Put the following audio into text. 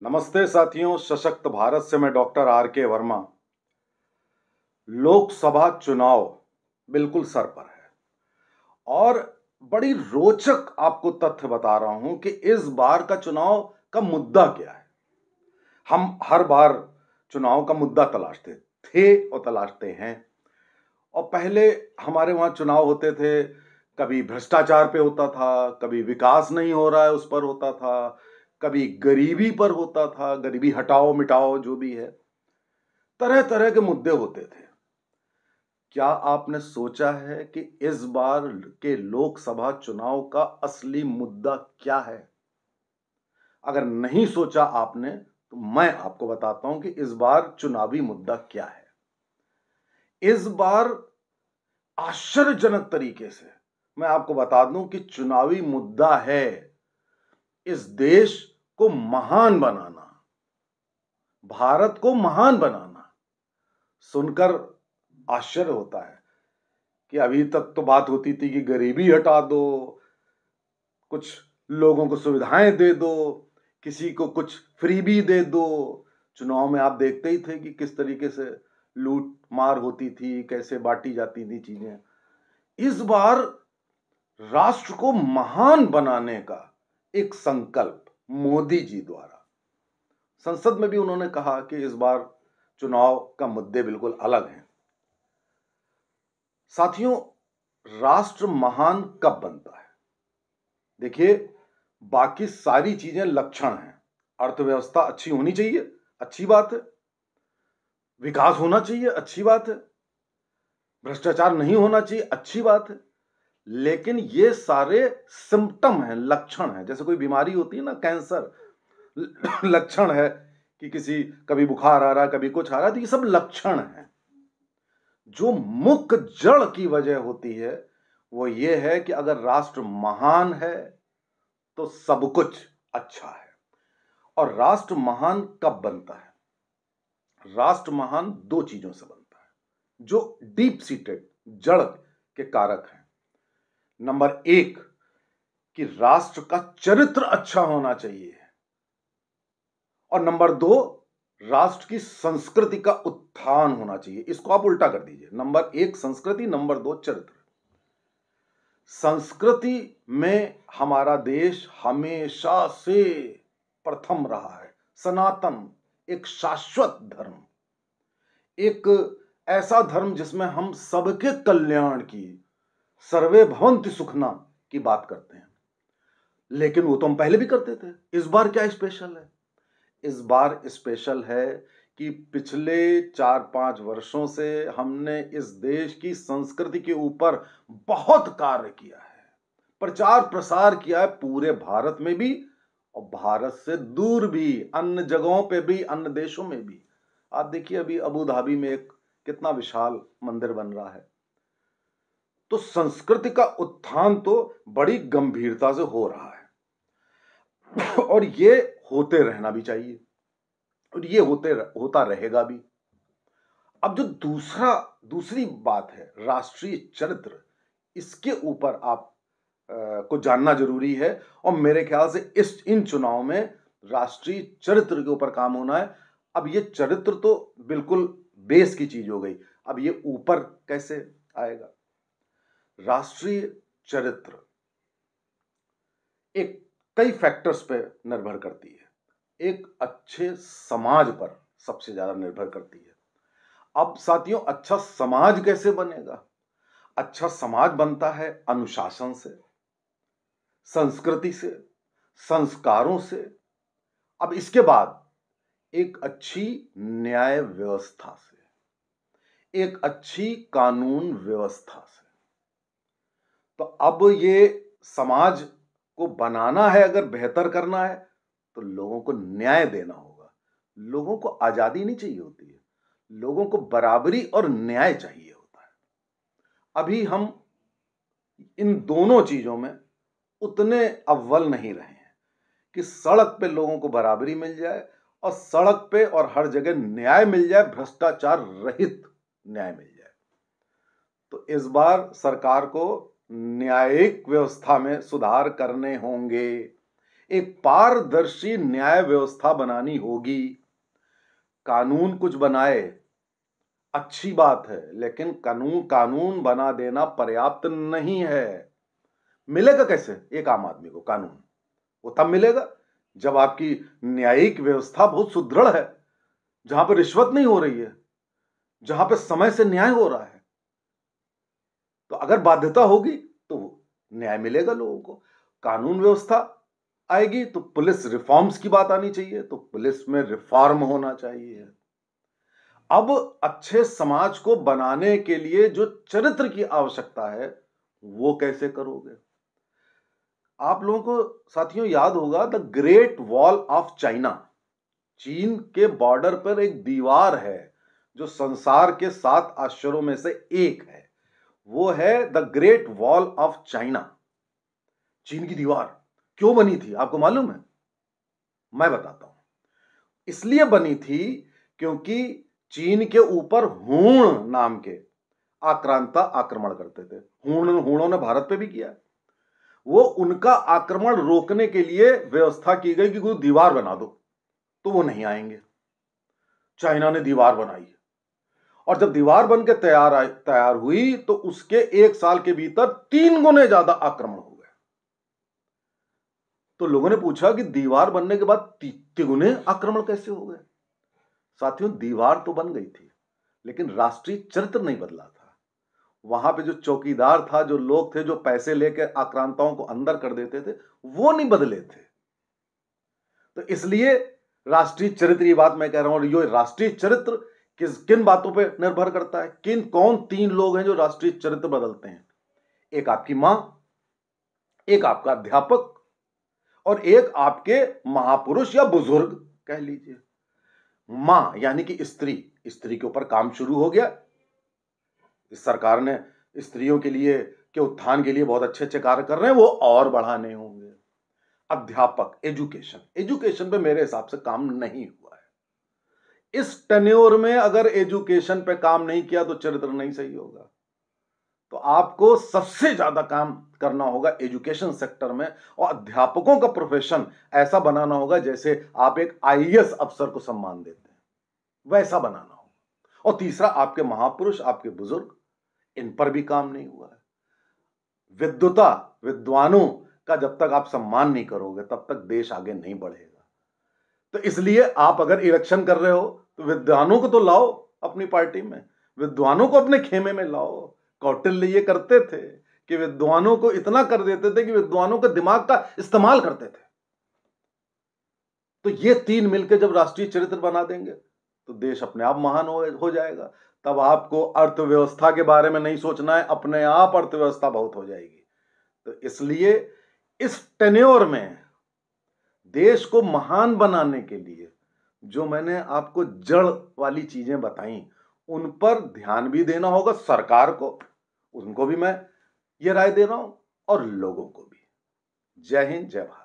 नमस्ते साथियों, सशक्त भारत से मैं डॉक्टर आर के वर्मा। लोकसभा चुनाव बिल्कुल सर पर है और बड़ी रोचक आपको तथ्य बता रहा हूं कि इस बार का चुनाव का मुद्दा क्या है। हम हर बार चुनाव का मुद्दा तलाशते थे और तलाशते हैं। और पहले हमारे वहां चुनाव होते थे, कभी भ्रष्टाचार पे होता था, कभी विकास नहीं हो रहा है उस पर होता था, कभी गरीबी पर होता था, गरीबी हटाओ मिटाओ जो भी है, तरह तरह के मुद्दे होते थे। क्या आपने सोचा है कि इस बार के लोकसभा चुनाव का असली मुद्दा क्या है? अगर नहीं सोचा आपने तो मैं आपको बताता हूं कि इस बार चुनावी मुद्दा क्या है। इस बार आश्चर्यजनक तरीके से मैं आपको बता दूं कि चुनावी मुद्दा है इस देश को महान बनाना, भारत को महान बनाना। सुनकर आश्चर्य होता है कि अभी तक तो बात होती थी कि गरीबी हटा दो, कुछ लोगों को सुविधाएं दे दो, किसी को कुछ फ्रीबी दे दो। चुनाव में आप देखते ही थे कि किस तरीके से लूट मार होती थी, कैसे बांटी जाती थी चीजें। इस बार राष्ट्र को महान बनाने का एक संकल्प मोदी जी द्वारा, संसद में भी उन्होंने कहा कि इस बार चुनाव का मुद्दे बिल्कुल अलग हैं। साथियों, राष्ट्र महान कब बनता है? देखिए, बाकी सारी चीजें लक्षण हैं। अर्थव्यवस्था अच्छी होनी चाहिए, अच्छी बात है। विकास होना चाहिए, अच्छी बात है। भ्रष्टाचार नहीं होना चाहिए, अच्छी बात है। लेकिन ये सारे सिम्टम हैं, लक्षण हैं। जैसे कोई बीमारी होती है ना, कैंसर, लक्षण है कि किसी कभी बुखार आ रहा है, कभी कुछ आ रहा है, तो ये सब लक्षण हैं। जो मुख्य जड़ की वजह होती है वो ये है कि अगर राष्ट्र महान है तो सब कुछ अच्छा है। और राष्ट्र महान कब बनता है? राष्ट्र महान दो चीजों से बनता है जो डीप सीटेड जड़ के कारक हैं। नंबर एक, कि राष्ट्र का चरित्र अच्छा होना चाहिए। और नंबर दो, राष्ट्र की संस्कृति का उत्थान होना चाहिए। इसको आप उल्टा कर दीजिए, नंबर एक संस्कृति, नंबर दो चरित्र। संस्कृति में हमारा देश हमेशा से प्रथम रहा है। सनातन, एक शाश्वत धर्म, एक ऐसा धर्म जिसमें हम सबके कल्याण की, सर्वे भवन्ति सुखना की बात करते हैं। लेकिन वो तो हम पहले भी करते थे। इस बार क्या स्पेशल है? इस बार स्पेशल है कि पिछले 4-5 वर्षों से हमने इस देश की संस्कृति के ऊपर बहुत कार्य किया है, प्रचार प्रसार किया है, पूरे भारत में भी और भारत से दूर भी, अन्य जगहों पे भी, अन्य देशों में भी। आप देखिए, अभी अबू धाबी में एक कितना विशाल मंदिर बन रहा है। तो संस्कृति का उत्थान तो बड़ी गंभीरता से हो रहा है और ये होते रहना भी चाहिए और ये होता रहेगा भी। अब जो दूसरी बात है, राष्ट्रीय चरित्र, इसके ऊपर आप को जानना जरूरी है। और मेरे ख्याल से इन चुनाव में राष्ट्रीय चरित्र के ऊपर काम होना है। अब ये चरित्र तो बिल्कुल बेस की चीज हो गई, अब ये ऊपर कैसे आएगा? राष्ट्रीय चरित्र एक कई फैक्टर्स पे निर्भर करती है। एक अच्छे समाज पर सबसे ज्यादा निर्भर करती है। अब साथियों, अच्छा समाज कैसे बनेगा? अच्छा समाज बनता है अनुशासन से, संस्कृति से, संस्कारों से। अब इसके बाद एक अच्छी न्याय व्यवस्था से, एक अच्छी कानून व्यवस्था से। तो अब ये समाज को बनाना है, अगर बेहतर करना है तो लोगों को न्याय देना होगा। लोगों को आजादी नहीं चाहिए होती है, लोगों को बराबरी और न्याय चाहिए होता है। अभी हम इन दोनों चीजों में उतने अव्वल नहीं रहे हैं कि सड़क पे लोगों को बराबरी मिल जाए और सड़क पे और हर जगह न्याय मिल जाए, भ्रष्टाचार रहित न्याय मिल जाए। तो इस बार सरकार को न्यायिक व्यवस्था में सुधार करने होंगे। एक पारदर्शी न्याय व्यवस्था बनानी होगी। कानून कुछ बनाए, अच्छी बात है, लेकिन कानून बना देना पर्याप्त नहीं है। मिलेगा कैसे एक आम आदमी को कानून? वो तब मिलेगा जब आपकी न्यायिक व्यवस्था बहुत सुदृढ़ है, जहां पर रिश्वत नहीं हो रही है, जहां पर समय से न्याय हो रहा है। तो अगर बाध्यता होगी तो न्याय मिलेगा लोगों को। कानून व्यवस्था आएगी तो पुलिस रिफॉर्म्स की बात आनी चाहिए, तो पुलिस में रिफॉर्म होना चाहिए। अब अच्छे समाज को बनाने के लिए जो चरित्र की आवश्यकता है वो कैसे करोगे? आप लोगों को साथियों याद होगा the great wall of China. चीन के बॉर्डर पर एक दीवार है जो संसार के 7 आश्चर्यों में से एक है। वो है the great wall of China. चीन की दीवार क्यों बनी थी आपको मालूम है? मैं बताता हूं। इसलिए बनी थी क्योंकि चीन के ऊपर हूण नाम के आक्रांता आक्रमण करते थे। हूणों ने भारत पे भी किया। वो उनका आक्रमण रोकने के लिए व्यवस्था की गई कि कोई दीवार बना दो, तो वो नहीं आएंगे। चाइना ने दीवार बनाई और जब दीवार बनकर तैयार हुई तो उसके 1 साल के भीतर 3 गुने ज्यादा आक्रमण हो गए। तो लोगों ने पूछा कि दीवार बनने के बाद 3 गुने आक्रमण कैसे हो गए? साथियों, दीवार तो बन गई थी, लेकिन राष्ट्रीय चरित्र नहीं बदला था। वहां पे जो चौकीदार था, जो लोग थे जो पैसे लेकर आक्रांताओं को अंदर कर देते थे, वो नहीं बदले थे। तो इसलिए राष्ट्रीय चरित्र, ये बात मैं कह रहा हूं, और ये राष्ट्रीय चरित्र किन बातों पे निर्भर करता है? कौन 3 लोग हैं जो राष्ट्रीय चरित्र बदलते हैं? एक आपकी मां, एक आपका अध्यापक, और एक आपके महापुरुष या बुजुर्ग कह लीजिए। मां यानी कि स्त्री के ऊपर काम शुरू हो गया। इस सरकार ने स्त्रियों के लिए के उत्थान के लिए बहुत अच्छे अच्छे कार्य कर रहे हैं, वो और बढ़ाने होंगे। अध्यापक, एजुकेशन पे मेरे हिसाब से काम नहीं हुआ है। इस टेन्योर में अगर एजुकेशन पे काम नहीं किया तो चरित्र नहीं सही होगा। तो आपको सबसे ज्यादा काम करना होगा एजुकेशन सेक्टर में, और अध्यापकों का प्रोफेशन ऐसा बनाना होगा जैसे आप एक आईएएस अफसर को सम्मान देते हैं, वैसा बनाना होगा। और तीसरा, आपके महापुरुष, आपके बुजुर्ग, इन पर भी काम नहीं हुआ है। विद्वानों का जब तक आप सम्मान नहीं करोगे तब तक देश आगे नहीं बढ़ेगा। तो इसलिए आप अगर इलेक्शन कर रहे हो तो विद्वानों को तो लाओ अपनी पार्टी में, विद्वानों को अपने खेमे में लाओ। कौटिल्य ये करते थे कि विद्वानों को इतना कर देते थे कि विद्वानों के दिमाग का इस्तेमाल करते थे। तो ये 3 मिलकर जब राष्ट्रीय चरित्र बना देंगे तो देश अपने आप महान हो जाएगा। तब आपको अर्थव्यवस्था के बारे में नहीं सोचना है, अपने आप अर्थव्यवस्था बहुत हो जाएगी। तो इसलिए इस टेन्योर में देश को महान बनाने के लिए जो मैंने आपको जड़ वाली चीजें बताई, उन पर ध्यान भी देना होगा सरकार को, उनको भी मैं ये राय दे रहा हूं, और लोगों को भी। जय हिंद, जय भारत।